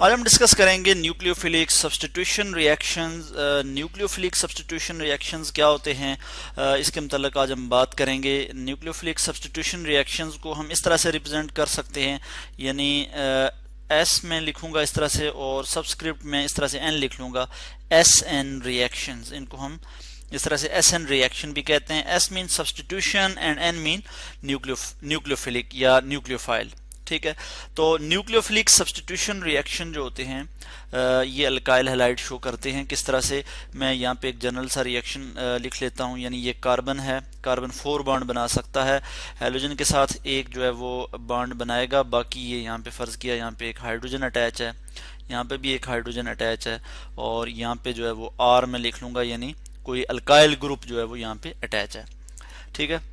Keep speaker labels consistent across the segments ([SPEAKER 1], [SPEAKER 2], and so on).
[SPEAKER 1] आज हम डिस्कस करेंगे nucleophilic substitution reactions. Nucleophilic substitution reactions क्या होते हैं, इसके मतलब आज हम बात करेंगे। न्यूक्लियोफिलिक सब्स्टिट्यूशन रिएक्शंस को हम इस तरह से रिप्रेजेंट कर सकते हैं, यानी एस में लिखूंगा इस तरह से और सबस्क्रिप्ट में इस तरह से एन लिख लूंगा, एस एन रिएक्शंस। इनको हम इस तरह से एस एन रिएक्शन भी कहते हैं। S mean substitution and N mean nucleophilic या न्यूक्लियोफाइल। ठीक है, तो न्यूक्लियोफिलिक सब्स्टिट्यूशन रिएक्शन जो होते हैं ये अल्काइल हैलाइड शो करते हैं। किस तरह से, मैं यहाँ पे एक जनरल सा रिएक्शन लिख लेता हूँ। यानी ये कार्बन है, कार्बन 4 बॉन्ड बना सकता है, हाइड्रोजन के साथ एक जो है वो बॉन्ड बनाएगा, बाकी ये यहाँ पे फर्ज किया यहाँ पे एक हाइड्रोजन अटैच है, यहाँ पे भी एक हाइड्रोजन अटैच है, और यहाँ पे जो है वो आर में लिख लूंगा, यानी कोई अल्काइल ग्रुप जो है वो यहाँ पे अटैच है। ठीक है,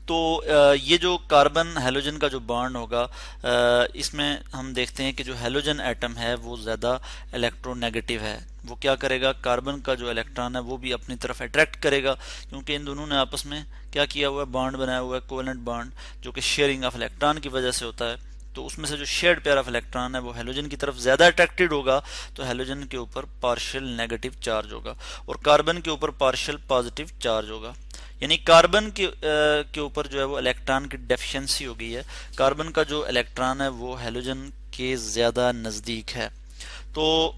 [SPEAKER 1] तो ये जो कार्बन हैलोजन का जो बॉन्ड होगा, इसमें हम देखते हैं कि जो हैलोजन एटम है वो ज़्यादा इलेक्ट्रोनेगेटिव है। वो क्या करेगा, कार्बन का जो इलेक्ट्रॉन है वो भी अपनी तरफ अट्रैक्ट करेगा, क्योंकि इन दोनों ने आपस में क्या किया हुआ है, बॉन्ड बनाया हुआ है, कोवेलेंट बॉन्ड, जो कि शेयरिंग ऑफ इलेक्ट्रॉन की वजह से होता है। तो उसमें से जो शेयर्ड पेयर ऑफ इलेक्ट्रॉन है वो हैलोजन की तरफ ज़्यादा अट्रैक्टेड होगा, तो हैलोजन के ऊपर पार्शियल नेगेटिव चार्ज होगा और कार्बन के ऊपर पार्शियल पॉजिटिव चार्ज होगा। यानी कार्बन के ऊपर जो है वो इलेक्ट्रॉन की डेफिशिएंसी हो गई है। कार्बन का जो इलेक्ट्रॉन है वो हैलोजन के ज़्यादा नज़दीक है। तो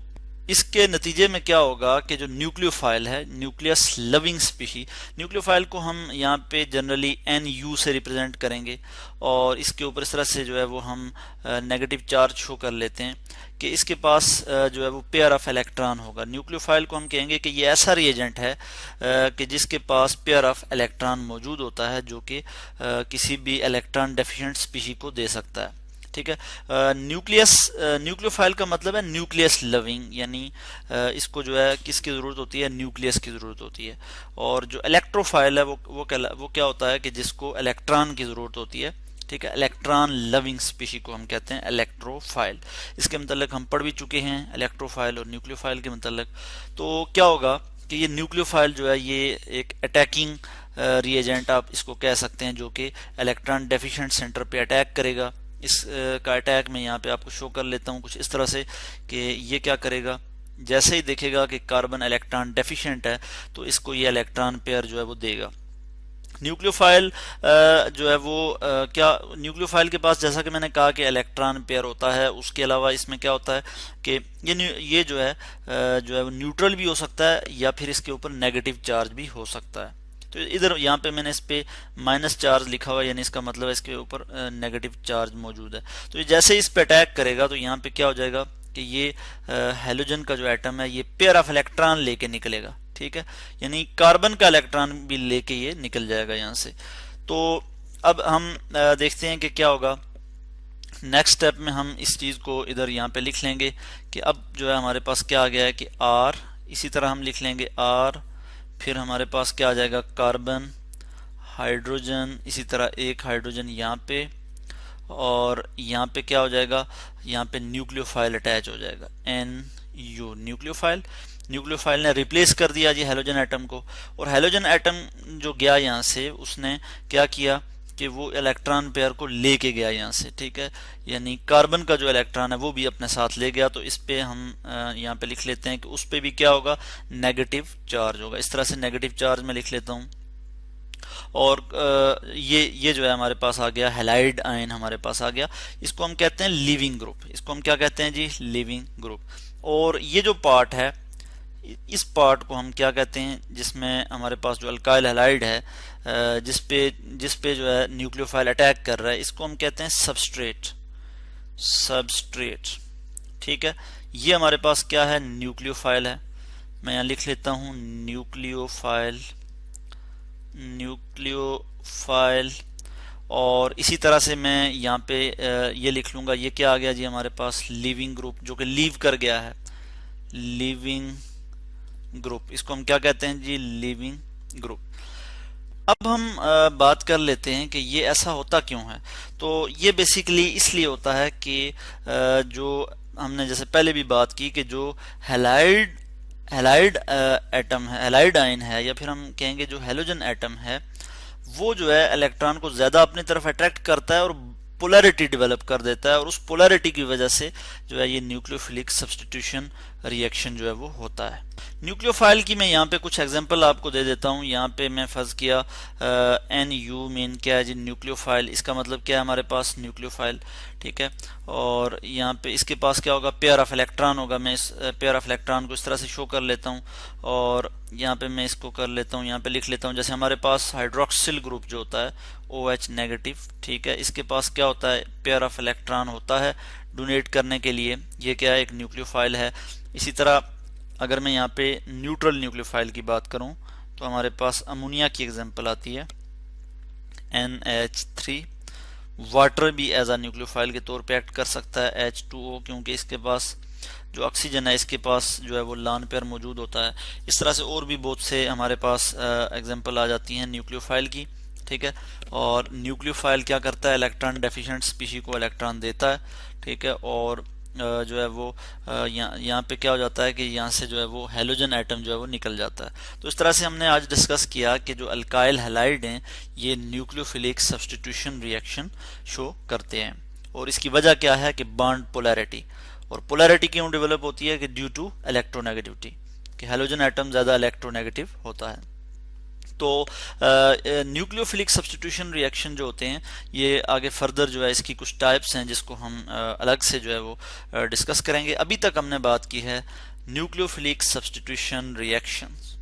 [SPEAKER 1] इसके नतीजे में क्या होगा कि जो न्यूक्लियोफाइल है, न्यूक्लियस लविंग स्पीशी, न्यूक्लियोफाइल को हम यहाँ पे जनरली NU से रिप्रेजेंट करेंगे, और इसके ऊपर इस तरह से जो है वो हम नेगेटिव चार्ज शो कर लेते हैं कि इसके पास जो है वो पेयर ऑफ इलेक्ट्रॉन होगा। न्यूक्लियोफाइल को हम कहेंगे कि ये ऐसा रिएजेंट है कि जिसके पास पेयर ऑफ इलेक्ट्रॉन मौजूद होता है, जो कि किसी भी इलेक्ट्रॉन डेफिशिएंट स्पीशी को दे सकता है। ठीक है, न्यूक्लियोफाइल का मतलब है न्यूक्लियस लविंग, यानी इसको जो है किसकी ज़रूरत होती है, न्यूक्लियस की ज़रूरत होती है। और जो इलेक्ट्रोफाइल है वो क्या होता है कि जिसको इलेक्ट्रॉन की ज़रूरत होती है। ठीक है, इलेक्ट्रॉन लविंग स्पीशी को हम कहते हैं इलेक्ट्रोफाइल। इसके मतलब हम पढ़ भी चुके हैं इलेक्ट्रोफाइल और न्यूक्लियोफाइल के मतलब। तो क्या होगा कि ये न्यूक्लियोफाइल जो है ये एक अटैकिंग रिएजेंट आप इसको कह सकते हैं, जो कि इलेक्ट्रॉन डेफिशिएंट सेंटर पे अटैक करेगा। इस का अटैक मैं यहाँ पे आपको शो कर लेता हूँ कुछ इस तरह से कि ये क्या करेगा, जैसे ही देखेगा कि कार्बन इलेक्ट्रॉन डेफिशिएंट है तो इसको ये इलेक्ट्रॉन पेयर जो है वो देगा। न्यूक्लियोफाइल जो है वो क्या, न्यूक्लियोफाइल के पास जैसा कि मैंने कहा कि इलेक्ट्रॉन पेयर होता है, उसके अलावा इसमें क्या होता है कि ये जो है वो न्यूट्रल भी हो सकता है या फिर इसके ऊपर नेगेटिव चार्ज भी हो सकता है। तो इधर यहाँ पे मैंने इस पे माइनस चार्ज लिखा हुआ है, यानी इसका मतलब है इसके ऊपर नेगेटिव चार्ज मौजूद है। तो ये जैसे ही इस पे अटैक करेगा तो यहाँ पे क्या हो जाएगा कि ये हैलोजन का जो एटम है ये पेयर ऑफ इलेक्ट्रॉन लेके निकलेगा। ठीक है, यानी कार्बन का इलेक्ट्रॉन भी लेके ये निकल जाएगा यहाँ से। तो अब हम देखते हैं कि क्या होगा। नेक्स्ट स्टेप में हम इस चीज़ को इधर यहाँ पे लिख लेंगे कि अब जो है हमारे पास क्या आ गया है कि R, इसी तरह हम लिख लेंगे R, फिर हमारे पास क्या आ जाएगा, कार्बन, हाइड्रोजन, इसी तरह एक हाइड्रोजन यहाँ पे, और यहाँ पे क्या हो जाएगा, यहाँ पे न्यूक्लियोफाइल अटैच हो जाएगा, NU न्यूक्लियोफाइल ने रिप्लेस कर दिया जी हैलोजन एटम को। और हैलोजन एटम जो गया यहाँ से, उसने क्या किया कि वो इलेक्ट्रॉन पेयर को लेके गया यहाँ से। ठीक है, यानी कार्बन का जो इलेक्ट्रॉन है वो भी अपने साथ ले गया। तो इस पे हम यहाँ पे लिख लेते हैं कि उस पे भी क्या होगा, नेगेटिव चार्ज होगा। इस तरह से नेगेटिव चार्ज में लिख लेता हूँ। और ये जो है हमारे पास आ गया हैलाइड आयन, हमारे पास आ गया। इसको हम कहते हैं लीविंग ग्रुप। इसको हम क्या कहते हैं जी, लीविंग ग्रुप। और ये जो पार्ट है, इस पार्ट को हम क्या कहते हैं, जिसमें हमारे पास जो अल्काइल हैलाइड है, जिस पे जो है न्यूक्लियोफाइल अटैक कर रहा है, इसको हम कहते हैं सबस्ट्रेट। ठीक है, ये हमारे पास क्या है, न्यूक्लियोफाइल है। मैं यहाँ लिख लेता हूँ न्यूक्लियोफाइल। और इसी तरह से मैं यहाँ पे ये लिख लूँगा, ये क्या आ गया जी हमारे पास, लीविंग ग्रुप, जो कि लीव कर गया है, लीविंग ग्रुप। इसको हम क्या कहते हैं जी, लीविंग ग्रुप। अब हम बात कर लेते हैं कि ये ऐसा होता क्यों है। तो ये बेसिकली इसलिए होता है कि जो हमने जैसे पहले भी बात की कि जो हैलाइड एटम है, हैलाइड आयन है, या फिर हम कहेंगे जो हैलोजन एटम है, वो जो है इलेक्ट्रॉन को ज़्यादा अपनी तरफ अट्रैक्ट करता है और पोलैरिटी डेवलप कर देता है और उस पोलैरिटी की वजह से जो है ये न्यूक्लियोफिलिक सब्स्टिट्यूशन रिएक्शन जो है वो होता है। न्यूक्लियोफाइल की मैं यहाँ पे कुछ एग्जांपल आपको दे देता हूँ। यहाँ पे मैं फर्ज किया NU मीन क्या है जी, न्यूक्लियोफाइल। इसका मतलब क्या है, हमारे पास न्यूक्लियोफाइल, ठीक है। और यहाँ पे इसके पास क्या होगा, पेयर ऑफ इलेक्ट्रॉन होगा। मैं इस पेयर ऑफ इलेक्ट्रॉन को इस तरह से शो कर लेता हूँ और यहाँ पे मैं इसको कर लेता हूँ, यहाँ पे लिख लेता हूँ जैसे हमारे पास हाइड्रोक्सिल ग्रुप जो होता है OH नेगेटिव, ठीक है। इसके पास क्या होता है, पेयर ऑफ इलेक्ट्रॉन होता है डोनेट करने के लिए। ये क्या है, एक न्यूक्लियोफाइल है। इसी तरह अगर मैं यहाँ पे न्यूट्रल न्यूक्लियोफाइल की बात करूँ तो हमारे पास अमोनिया की एग्जांपल आती है NH3। वाटर भी एज आ न्यूक्लियोफाइल के तौर पे एक्ट कर सकता है H2O, क्योंकि इसके पास जो ऑक्सीजन है इसके पास जो है वो लॉन पेयर मौजूद होता है। इस तरह से और भी बहुत से हमारे पास एग्जांपल आ जाती हैं न्यूक्लियोफाइल की, ठीक है। और न्यूक्लियोफाइल क्या करता है, इलेक्ट्रॉन डेफिशिएंट स्पीशी को इलेक्ट्रॉन देता है, ठीक है। और जो है वो यहाँ पे क्या हो जाता है कि यहाँ से जो है वो हैलोजन एटम जो है वो निकल जाता है। तो इस तरह से हमने आज डिस्कस किया कि जो अल्काइल हैलाइड हैं ये न्यूक्लियोफिलिक सब्स्टिट्यूशन रिएक्शन शो करते हैं और इसकी वजह क्या है कि बॉन्ड पोलैरिटी। और पोलैरिटी क्यों डेवलप होती है कि ड्यू टू इलेक्ट्रोनेगेटिविटी, कि हैलोजन एटम ज़्यादा इलेक्ट्रोनेगेटिव होता है। तो न्यूक्लियोफिलिक सब्स्टिट्यूशन रिएक्शन जो होते हैं ये आगे फर्दर जो है इसकी कुछ टाइप्स हैं जिसको हम अलग से जो है वो डिस्कस करेंगे। अभी तक हमने बात की है न्यूक्लियोफिलिक सब्स्टिट्यूशन रिएक्शंस।